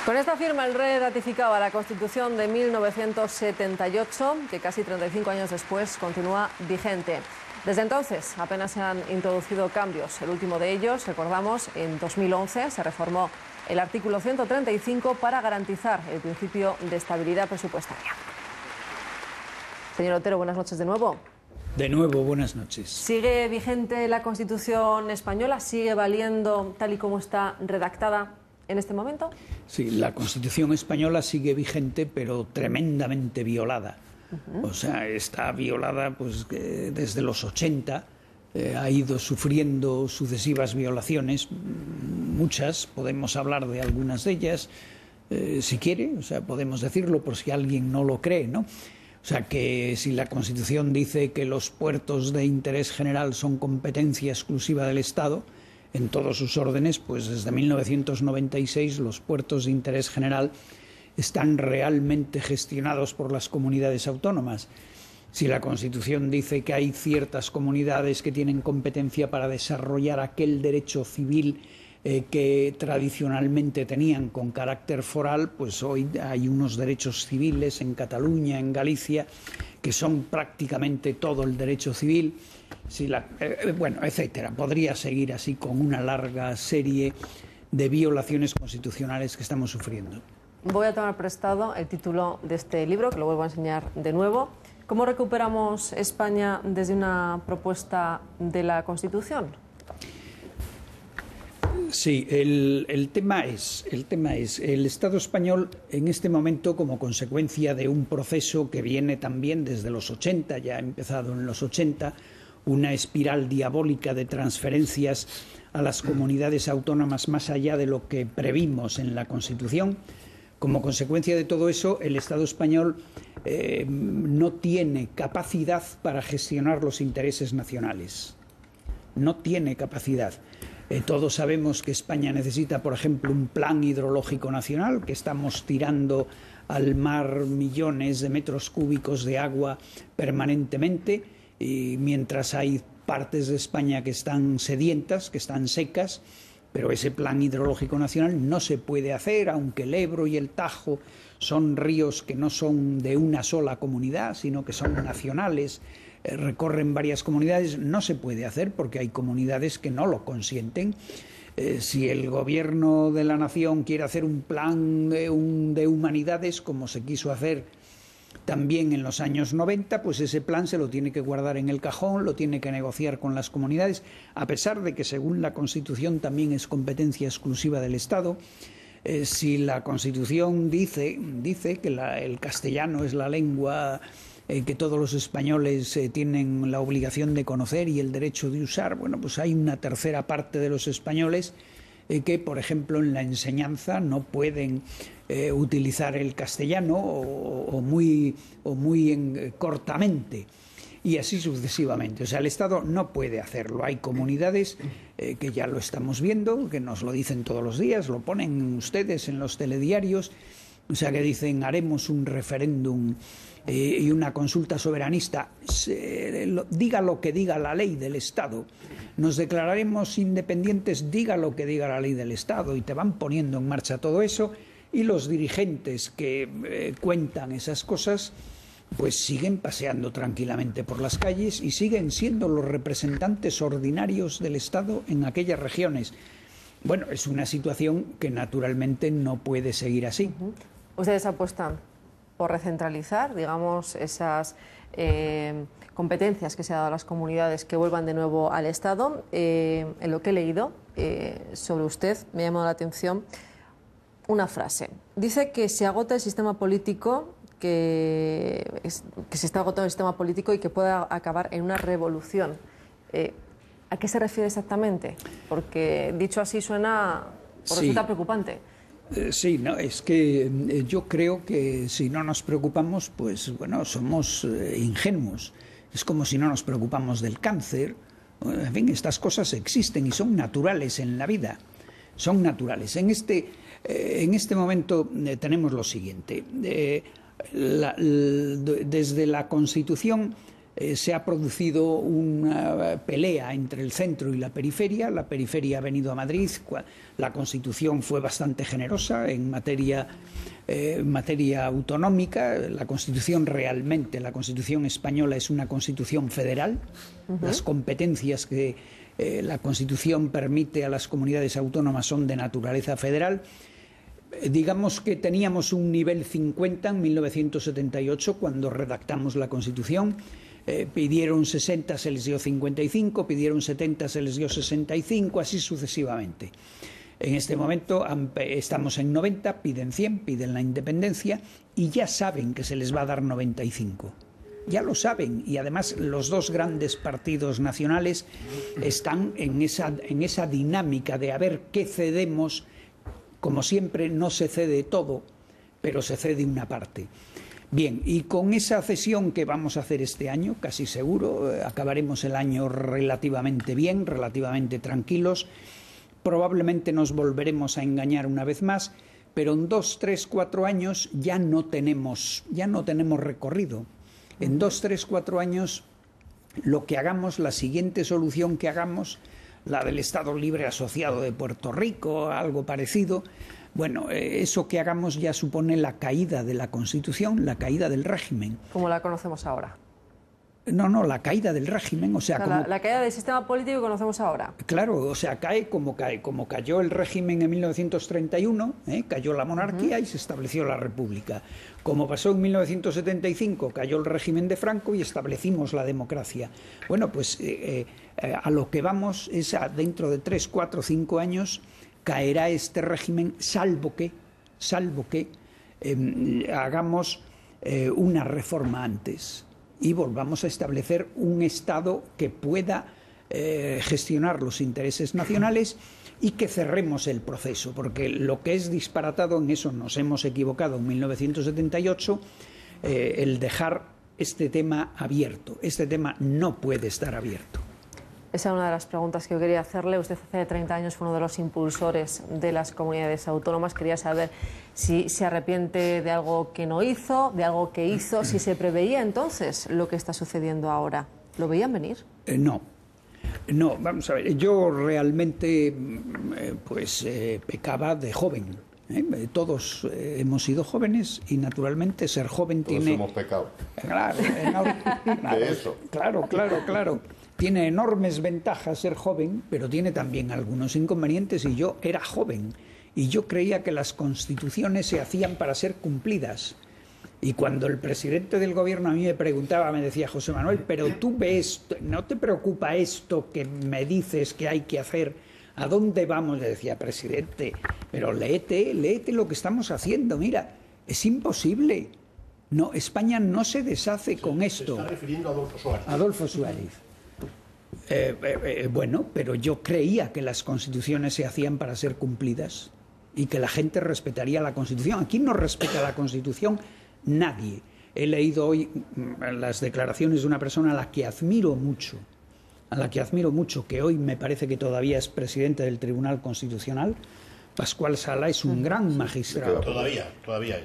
Con esta firma el rey ratificaba la Constitución de 1978, que casi 35 años después continúa vigente. Desde entonces apenas se han introducido cambios. El último de ellos, recordamos, en 2011 se reformó el artículo 135 para garantizar el principio de estabilidad presupuestaria. Señor Otero, buenas noches de nuevo. De nuevo, buenas noches. ¿Sigue vigente la Constitución española? ¿Sigue valiendo tal y como está redactada en este momento? Sí, la Constitución española sigue vigente, pero tremendamente violada. O sea, está violada pues desde los 80, ha ido sufriendo sucesivas violaciones, muchas, podemos hablar de algunas de ellas, si quiere, o sea, podemos decirlo por si alguien no lo cree, ¿no? O sea, que si la Constitución dice que los puertos de interés general son competencia exclusiva del Estado, en todos sus órdenes, pues desde 1996 los puertos de interés general están realmente gestionados por las comunidades autónomas. Si la Constitución dice que hay ciertas comunidades que tienen competencia para desarrollar aquel derecho civil que tradicionalmente tenían con carácter foral, pues hoy hay unos derechos civiles en Cataluña, en Galicia, que son prácticamente todo el derecho civil. Bueno, etcétera. Podría seguir así con una larga serie de violaciones constitucionales que estamos sufriendo. Voy a tomar prestado el título de este libro, que lo vuelvo a enseñar de nuevo. ¿Cómo recuperamos España desde una propuesta de la Constitución? Sí, el tema es, el Estado español en este momento, como consecuencia de un proceso que viene también desde los 80, ya ha empezado en los 80, una espiral diabólica de transferencias a las comunidades autónomas más allá de lo que previmos en la Constitución. Como consecuencia de todo eso, el Estado español no tiene capacidad para gestionar los intereses nacionales. No tiene capacidad. Todos sabemos que España necesita, por ejemplo, un plan hidrológico nacional, que estamos tirando al mar millones de metros cúbicos de agua permanentemente, y mientras hay partes de España que están sedientas, que están secas, pero ese plan hidrológico nacional no se puede hacer, aunque el Ebro y el Tajo son ríos que no son de una sola comunidad, sino que son nacionales, recorren varias comunidades, no se puede hacer porque hay comunidades que no lo consienten. Si el gobierno de la nación quiere hacer un plan de humanidades, como se quiso hacer también en los años 90, pues ese plan se lo tiene que guardar en el cajón, lo tiene que negociar con las comunidades, a pesar de que según la Constitución también es competencia exclusiva del Estado. Si la Constitución dice que el castellano es la lengua que todos los españoles tienen la obligación de conocer y el derecho de usar, bueno, pues hay una tercera parte de los españoles que, por ejemplo, en la enseñanza no pueden utilizar el castellano o muy cortamente, y así sucesivamente. O sea, el Estado no puede hacerlo. Hay comunidades que ya lo estamos viendo, que nos lo dicen todos los días, lo ponen ustedes en los telediarios, o sea, que dicen haremos un referéndum y una consulta soberanista, diga lo que diga la ley del Estado, nos declararemos independientes, diga lo que diga la ley del Estado, y te van poniendo en marcha todo eso, y los dirigentes que cuentan esas cosas pues siguen paseando tranquilamente por las calles y siguen siendo los representantes ordinarios del Estado en aquellas regiones. Bueno, es una situación que naturalmente no puede seguir así. ¿Ustedes apuestan por recentralizar, digamos, esas competencias que se han dado a las comunidades, que vuelvan de nuevo al Estado? En lo que he leído sobre usted me ha llamado la atención una frase. Dice que se agota el sistema político, que se está agotando el sistema político y que puede acabar en una revolución. ¿A qué se refiere exactamente? Porque dicho así resulta preocupante. Sí, no, es que yo creo que si no nos preocupamos, pues bueno, somos ingenuos. Es como si no nos preocupamos del cáncer. En fin, estas cosas existen y son naturales en la vida. Son naturales. En este momento tenemos lo siguiente. Desde la Constitución se ha producido una pelea entre el centro y la periferia. La periferia ha venido a Madrid. La Constitución fue bastante generosa en materia autonómica. La Constitución la Constitución española es una Constitución federal. Las competencias que la Constitución permite a las comunidades autónomas son de naturaleza federal. Digamos que teníamos un nivel 50 en 1978 cuando redactamos la Constitución. Pidieron 60, se les dio 55, pidieron 70, se les dio 65, así sucesivamente. En este momento estamos en 90, piden 100, piden la independencia y ya saben que se les va a dar 95. Ya lo saben, y además los dos grandes partidos nacionales están en esa dinámica de a ver qué cedemos. Como siempre, no se cede todo, pero se cede una parte. Bien, y con esa cesión que vamos a hacer este año, casi seguro, acabaremos el año relativamente bien, relativamente tranquilos. Probablemente nos volveremos a engañar una vez más, pero en 2, 3, 4 años ya no tenemos recorrido. En 2, 3, 4 años lo que hagamos, la siguiente solución que hagamos, la del Estado Libre Asociado de Puerto Rico, algo parecido, bueno, eso que hagamos ya supone la caída de la Constitución, la caída del régimen. Como la conocemos ahora. No, la caída del régimen, o sea... La caída del sistema político que conocemos ahora. Claro, o sea, cae como cayó el régimen en 1931, cayó la monarquía y se estableció la república. Como pasó en 1975, cayó el régimen de Franco y establecimos la democracia. Bueno, pues a lo que vamos es dentro de 3, 4, 5 años caerá este régimen, salvo que hagamos una reforma antes y volvamos a establecer un Estado que pueda gestionar los intereses nacionales y que cerremos el proceso, porque lo que es disparatado, en eso nos hemos equivocado en 1978, el dejar este tema abierto. Este tema no puede estar abierto. Esa es una de las preguntas que yo quería hacerle. Usted hace 30 años fue uno de los impulsores de las comunidades autónomas. Quería saber si se arrepiente de algo que no hizo, de algo que hizo, si se preveía entonces lo que está sucediendo ahora. ¿Lo veían venir? No, vamos a ver. Yo realmente pecaba de joven. Todos hemos sido jóvenes y naturalmente ser joven todos tiene... hemos pecado. Claro, eso. Claro. Tiene enormes ventajas ser joven, pero tiene también algunos inconvenientes, y yo era joven y yo creía que las constituciones se hacían para ser cumplidas. Y cuando el presidente del gobierno a mí me preguntaba, me decía: José Manuel, pero tú ves, ¿no te preocupa esto que me dices que hay que hacer? ¿A dónde vamos? Le decía: presidente, pero léete lo que estamos haciendo, mira, es imposible. No, España no se deshace con esto. Se está refiriendo a Adolfo Suárez. Adolfo Suárez. Bueno, pero yo creía que las constituciones se hacían para ser cumplidas y que la gente respetaría la Constitución. Aquí no respeta la Constitución nadie. He leído hoy las declaraciones de una persona a la que admiro mucho, que hoy me parece que todavía es presidente del Tribunal Constitucional. Pascual Sala es un gran magistrado.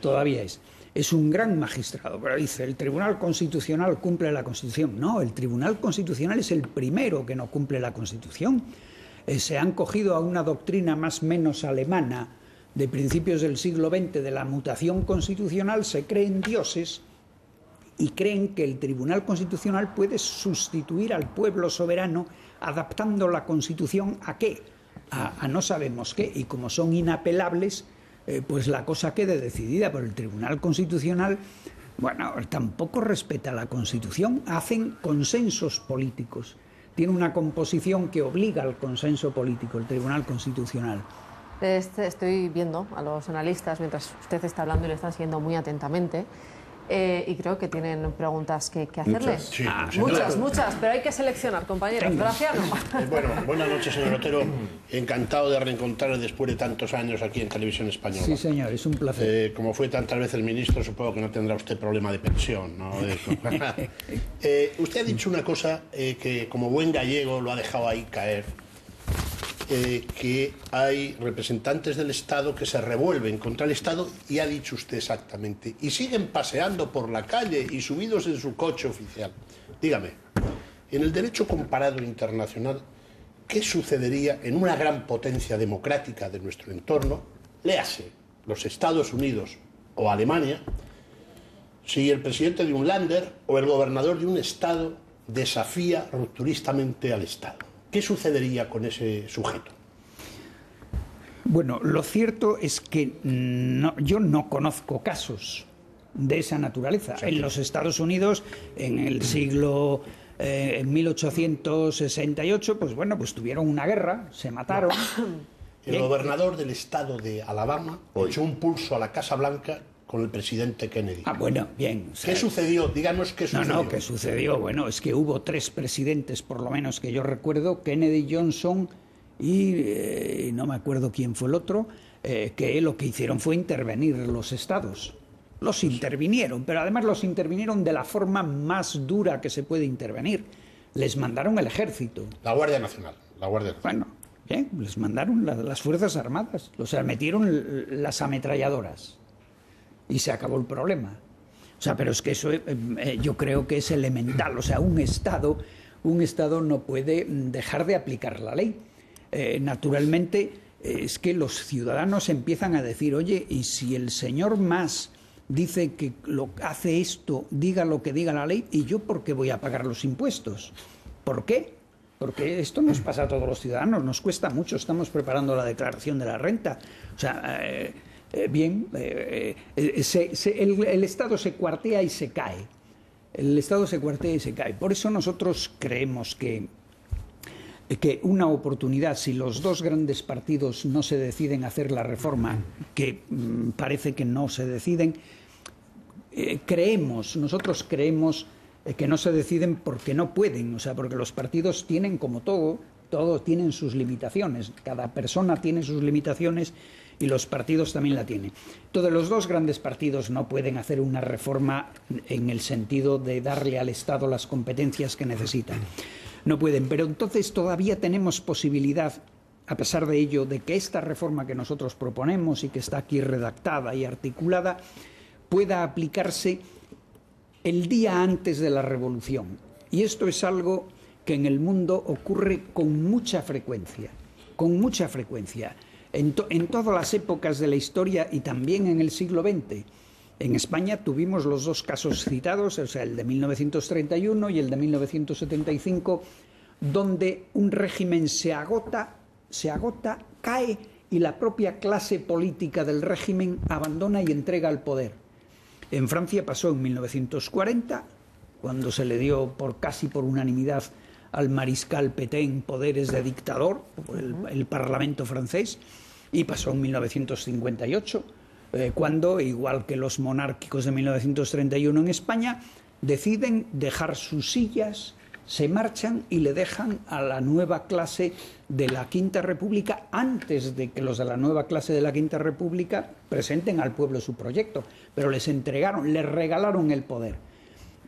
Todavía es. Es un gran magistrado, pero dice: el Tribunal Constitucional cumple la Constitución. No, el Tribunal Constitucional es el primero que no cumple la Constitución. Se han cogido a una doctrina más o menos alemana de principios del siglo XX de la mutación constitucional, se creen dioses y creen que el Tribunal Constitucional puede sustituir al pueblo soberano adaptando la Constitución ¿a qué? A no sabemos qué, y como son inapelables, pues la cosa quede decidida por el Tribunal Constitucional. Bueno, tampoco respeta la Constitución, hacen consensos políticos. Tiene una composición que obliga al consenso político, el Tribunal Constitucional. Estoy viendo a los analistas mientras usted está hablando y le están siguiendo muy atentamente. Y creo que tienen preguntas que hacerle. Muchas, pero hay que seleccionar, compañeros. Gracias. Bueno, buenas noches, señor Otero. Encantado de reencontrarle después de tantos años aquí en Televisión Española. Sí, señor, es un placer. Como fue tantas veces ministro, supongo que no tendrá usted problema de pensión, ¿no? Usted ha dicho una cosa que como buen gallego lo ha dejado ahí caer. Que hay representantes del Estado que se revuelven contra el Estado, y ha dicho usted exactamente, y siguen paseando por la calle y subidos en su coche oficial. dígame, en el derecho comparado internacional, ¿qué sucedería en una gran potencia democrática de nuestro entorno, léase los Estados Unidos o Alemania, si el presidente de un Länder o el gobernador de un Estado desafía rupturistamente al Estado? ¿Qué sucedería con ese sujeto? Bueno, lo cierto es que yo no conozco casos de esa naturaleza. En los Estados Unidos, en el siglo... en 1868, pues bueno, pues tuvieron una guerra, se mataron. El gobernador del estado de Alabama echó un pulso a la Casa Blanca con el presidente Kennedy. Ah, bueno, bien. O sea, ¿qué sucedió? Díganos qué sucedió. No, ¿qué sucedió? Bueno, es que hubo 3 presidentes, por lo menos que yo recuerdo, Kennedy, Johnson y no me acuerdo quién fue el otro, que lo que hicieron fue intervenir los estados. Los intervinieron, pero además los intervinieron de la forma más dura que se puede intervenir. Les mandaron el ejército. La Guardia Nacional. Bueno, bien, les mandaron las Fuerzas Armadas. O sea, metieron las ametralladoras. Y se acabó el problema. O sea, pero es que eso yo creo que es elemental. O sea, un Estado no puede dejar de aplicar la ley. Naturalmente, es que los ciudadanos empiezan a decir, oye, ¿y si el señor Mas dice que hace esto, diga lo que diga la ley, y yo por qué voy a pagar los impuestos? ¿Por qué? Porque esto nos pasa a todos los ciudadanos, nos cuesta mucho, estamos preparando la declaración de la renta. O sea, el Estado se cuartea y se cae. El Estado se cuartea y se cae. Por eso nosotros creemos que una oportunidad, si los 2 grandes partidos no se deciden a hacer la reforma, que parece que no se deciden, nosotros creemos que no se deciden porque no pueden, o sea, porque los partidos tienen, como todos tienen sus limitaciones, cada persona tiene sus limitaciones y los partidos también la tienen. Entonces, los 2 grandes partidos no pueden hacer una reforma en el sentido de darle al Estado las competencias que necesitan. No pueden, pero entonces todavía tenemos posibilidad, a pesar de ello, de que esta reforma que nosotros proponemos y que está aquí redactada y articulada pueda aplicarse el día antes de la revolución. Y esto es algo que en el mundo ocurre con mucha frecuencia, en todas las épocas de la historia y también en el siglo XX. En España tuvimos los 2 casos citados, o sea, el de 1931 y el de 1975, donde un régimen se agota, cae y la propia clase política del régimen abandona y entrega el poder. En Francia pasó en 1940, cuando se le dio casi por unanimidad al mariscal Pétain poderes de dictador, el Parlamento francés, y pasó en 1958, cuando, igual que los monárquicos de 1931 en España, deciden dejar sus sillas, se marchan y le dejan a la nueva clase de la Quinta República antes de que los de la nueva clase de la Quinta República presenten al pueblo su proyecto. Pero les regalaron el poder.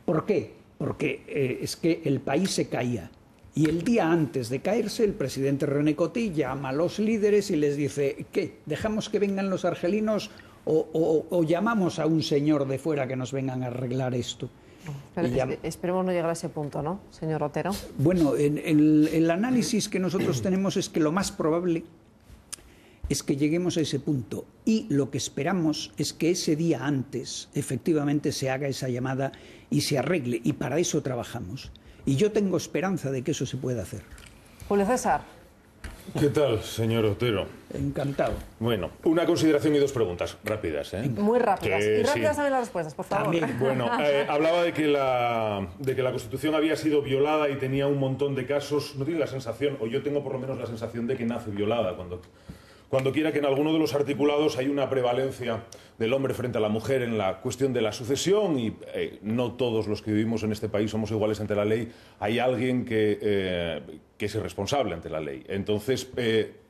¿Por qué? Porque es que el país se caía. Y el día antes de caerse, el presidente René Coty llama a los líderes y les dice, ¿qué? ¿Dejamos que vengan los argelinos o llamamos a un señor de fuera que nos vengan a arreglar esto? Pero esperemos no llegar a ese punto, ¿no, señor Otero? Bueno, el análisis que nosotros tenemos es que lo más probable es que lleguemos a ese punto, y lo que esperamos es que ese día antes efectivamente se haga esa llamada y se arregle, y para eso trabajamos. Y yo tengo esperanza de que eso se pueda hacer. Julio César. ¿Qué tal, señor Otero? Encantado. Bueno, una consideración y 2 preguntas rápidas, ¿eh? Muy rápidas. Y rápidas sí. también las respuestas, por favor. También. Bueno, hablaba de que la Constitución había sido violada y tenía un montón de casos. No tiene la sensación, o yo tengo por lo menos la sensación de que nace violada cuando quiera que en alguno de los articulados hay una prevalencia del hombre frente a la mujer en la cuestión de la sucesión, y no todos los que vivimos en este país somos iguales ante la ley. Hay alguien que es irresponsable ante la ley. Entonces,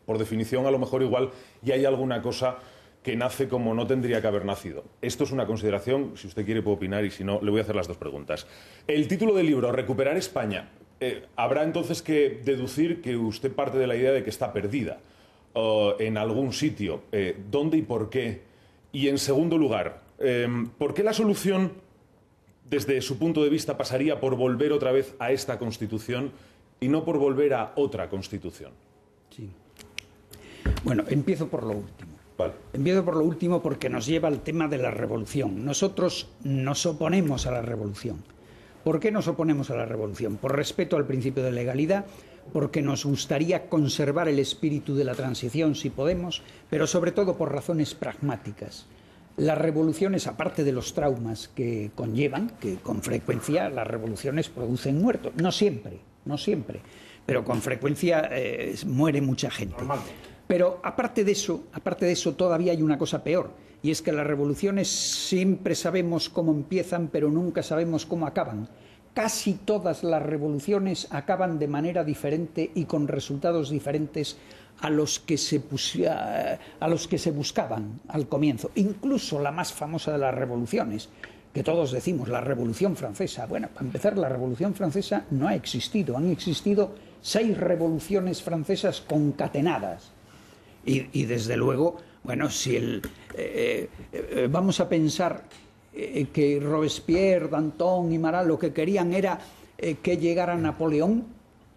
por definición, a lo mejor igual ya hay alguna cosa que nace como no tendría que haber nacido. Esto es una consideración, si usted quiere puede opinar, y si no, le voy a hacer las 2 preguntas. El título del libro, Recuperar España, habrá entonces que deducir que usted parte de la idea de que está perdida en algún sitio. ¿Dónde y por qué? Y en segundo lugar, ¿por qué la solución desde su punto de vista, pasaría por volver otra vez a esta Constitución y no por volver a otra Constitución? Sí. Bueno, empiezo por lo último. Vale. Empiezo por lo último porque nos lleva al tema de la revolución. Nosotros nos oponemos a la revolución. ¿Por qué nos oponemos a la revolución? Por respeto al principio de legalidad, porque nos gustaría conservar el espíritu de la transición si podemos, pero sobre todo por razones pragmáticas. Las revoluciones, aparte de los traumas que conllevan, que con frecuencia las revoluciones producen muertos, no siempre, pero con frecuencia muere mucha gente. Pero aparte de eso todavía hay una cosa peor, y es que las revoluciones siempre sabemos cómo empiezan, pero nunca sabemos cómo acaban. Casi todas las revoluciones acaban de manera diferente y con resultados diferentes a los que se buscaban al comienzo. Incluso la más famosa de las revoluciones, que todos decimos, la Revolución Francesa. Bueno, para empezar, la Revolución Francesa no ha existido. Han existido 6 revoluciones francesas concatenadas. Y desde luego, bueno, si vamos a pensar que Robespierre, Danton y Marat lo que querían era que llegara Napoleón,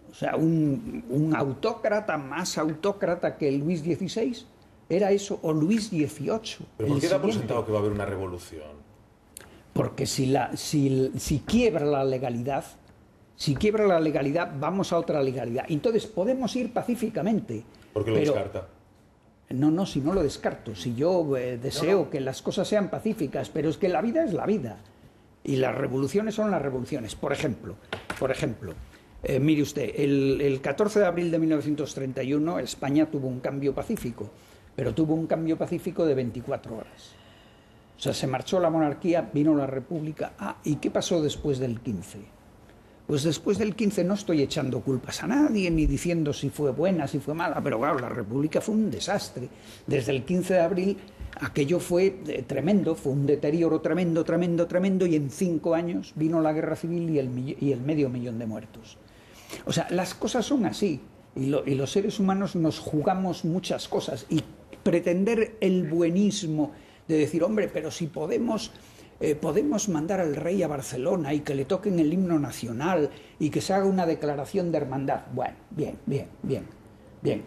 o sea, un autócrata más autócrata que Luis XVI, ¿era eso? O Luis XVIII. ¿Pero por qué da por sentado que va a haber una revolución? Porque si quiebra la legalidad, vamos a otra legalidad. Entonces podemos ir pacíficamente. ¿Por qué lo descarta? No, si no lo descarto. Si yo deseo que las cosas sean pacíficas, pero es que la vida es la vida. Y las revoluciones son las revoluciones. Por ejemplo, mire usted, el 14 de abril de 1931 España tuvo un cambio pacífico, pero tuvo un cambio pacífico de 24 horas. O sea, se marchó la monarquía, vino la república. ¿Y qué pasó después del 15? Pues después del 15 no estoy echando culpas a nadie, ni diciendo si fue buena, si fue mala, pero claro, la república fue un desastre. Desde el 15 de abril aquello fue tremendo, fue un deterioro tremendo, y en 5 años vino la guerra civil y el 500.000 de muertos. O sea, las cosas son así, y los seres humanos nos jugamos muchas cosas, y pretender el buenismo de decir, hombre, pero si podemos mandar al rey a Barcelona y que le toquen el himno nacional y que se haga una declaración de hermandad. Bueno, bien.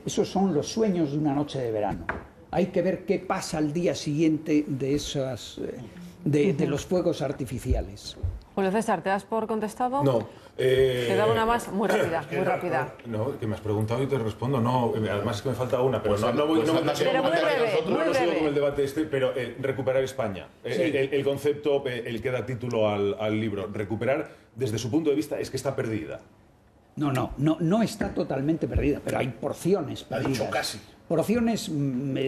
Esos son los sueños de una noche de verano. Hay que ver qué pasa al día siguiente de los fuegos artificiales. Julio César, ¿te das por contestado? No. Te da una más muy rápida. No, que me has preguntado y te respondo. No, además es que me falta una, pero pues no voy pero muy breve. con el debate pero recuperar España. Sí. El concepto, el que da título al libro. Recuperar, desde su punto de vista, es que está perdida. No está totalmente perdida, pero hay porciones perdidas. Ha dicho casi. Porciones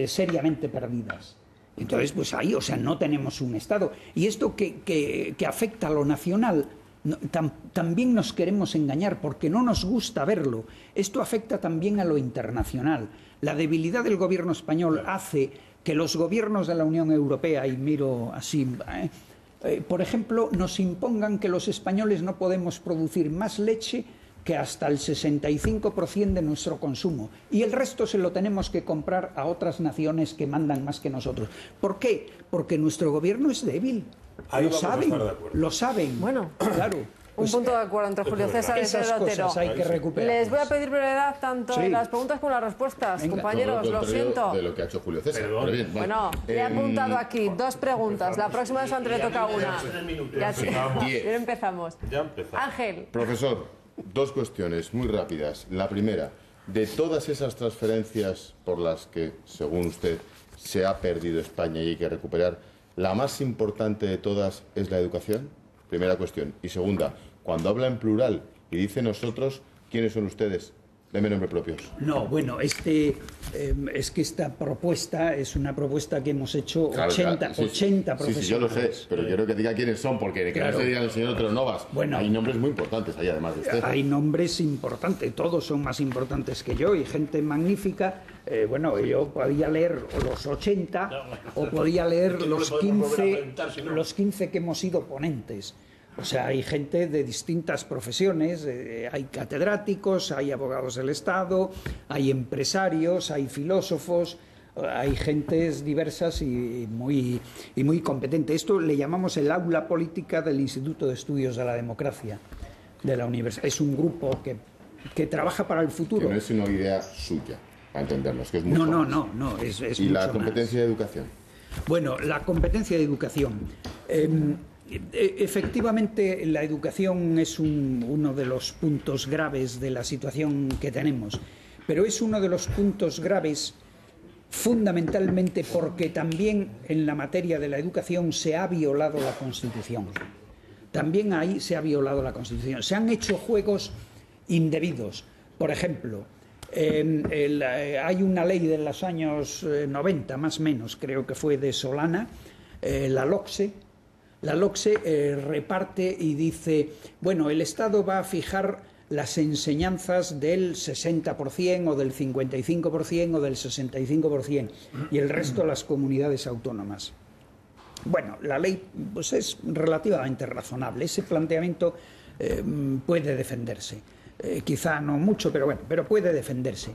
seriamente perdidas. Entonces, pues ahí, o sea, no tenemos un Estado. Y esto que afecta a lo nacional, también nos queremos engañar porque no nos gusta verlo. Esto afecta también a lo internacional. La debilidad del gobierno español hace que los gobiernos de la Unión Europea, y miro así, por ejemplo, nos impongan que los españoles no podemos producir más leche que hasta el 65% de nuestro consumo, y el resto se lo tenemos que comprar a otras naciones que mandan más que nosotros. ¿Por qué? Porque nuestro gobierno es débil. Lo saben. Bueno, claro. Un punto de acuerdo entre Julio César y Pedro Otero. Hay que recuperar. Les voy a pedir brevedad tanto en las preguntas como en las respuestas. Venga. Compañeros, lo siento. De lo que ha hecho Julio César. Pero bien, Bueno, le he apuntado aquí 2 preguntas. La próxima vez antes le toca una. Ya empezamos. Ángel. Profesor, 2 cuestiones muy rápidas. La primera, de todas esas transferencias por las que, según usted, se ha perdido España y hay que recuperar, ¿la más importante de todas es la educación? Primera cuestión. Y segunda, cuando habla en plural y dice nosotros, ¿quiénes son ustedes? Deme nombres propios. No, bueno, es que esta propuesta es una propuesta que hemos hecho 80 profesores. Sí, yo lo sé, pero quiero que diga quiénes son, porque claro. No se digan el señor Otero Novas. Bueno, hay nombres muy importantes ahí, además de usted. Hay nombres importantes, todos son más importantes que yo, y gente magnífica. Bueno, yo podía leer los 80 o podía leer los 15 que hemos sido ponentes. O sea, hay gente de distintas profesiones, hay catedráticos, hay abogados del Estado, hay empresarios, hay filósofos. Hay gentes diversas y muy competentes. Esto le llamamos el aula política del Instituto de Estudios de la Democracia de la Universidad. Es un grupo que trabaja para el futuro. Que no es una idea suya, para entendernos, que es mucho No, más. es ¿Y mucho la competencia más. de educación? Bueno, la competencia de educación. Efectivamente, la educación es uno de los puntos graves de la situación que tenemos, pero es uno de los puntos graves fundamentalmente porque también en la materia de la educación se ha violado la Constitución. También ahí se ha violado la Constitución. Se han hecho juegos indebidos. Por ejemplo, hay una ley de los años 90, más o menos, creo que fue de Solana, la LOCSE. La LOCSE reparte y dice, bueno, el Estado va a fijar las enseñanzas del 60% o del 55% o del 65% y el resto las comunidades autónomas. Bueno, la ley pues es relativamente razonable. Ese planteamiento puede defenderse. Quizá no mucho, pero bueno, pero puede defenderse.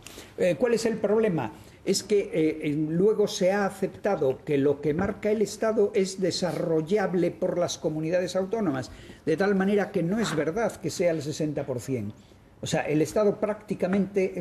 ¿Cuál es el problema? Es que luego se ha aceptado que lo que marca el Estado es desarrollable por las comunidades autónomas, de tal manera que no es verdad que sea el 60%. O sea, el Estado prácticamente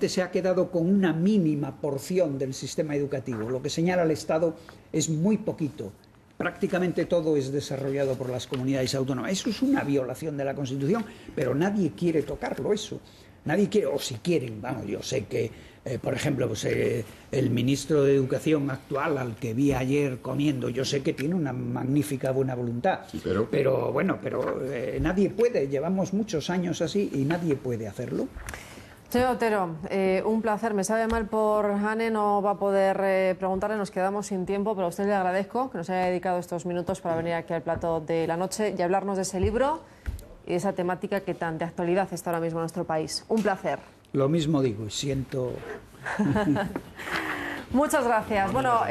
se ha quedado con una mínima porción del sistema educativo. Lo que señala el Estado es muy poquito. Prácticamente todo es desarrollado por las comunidades autónomas. Eso es una violación de la Constitución, pero nadie quiere tocarlo eso. Nadie quiere, o si quieren, vamos, yo sé que, por ejemplo, pues, el ministro de Educación actual, al que vi ayer comiendo, yo sé que tiene una magnífica buena voluntad, sí, pero nadie puede, llevamos muchos años así y nadie puede hacerlo. Señor Otero, un placer. Me sabe mal por Anne, no va a poder preguntarle, nos quedamos sin tiempo, pero a usted le agradezco que nos haya dedicado estos minutos para venir aquí al plato de la noche y hablarnos de ese libro y de esa temática que tan de actualidad está ahora mismo en nuestro país. Un placer. Lo mismo digo y siento... Muchas gracias. Bueno,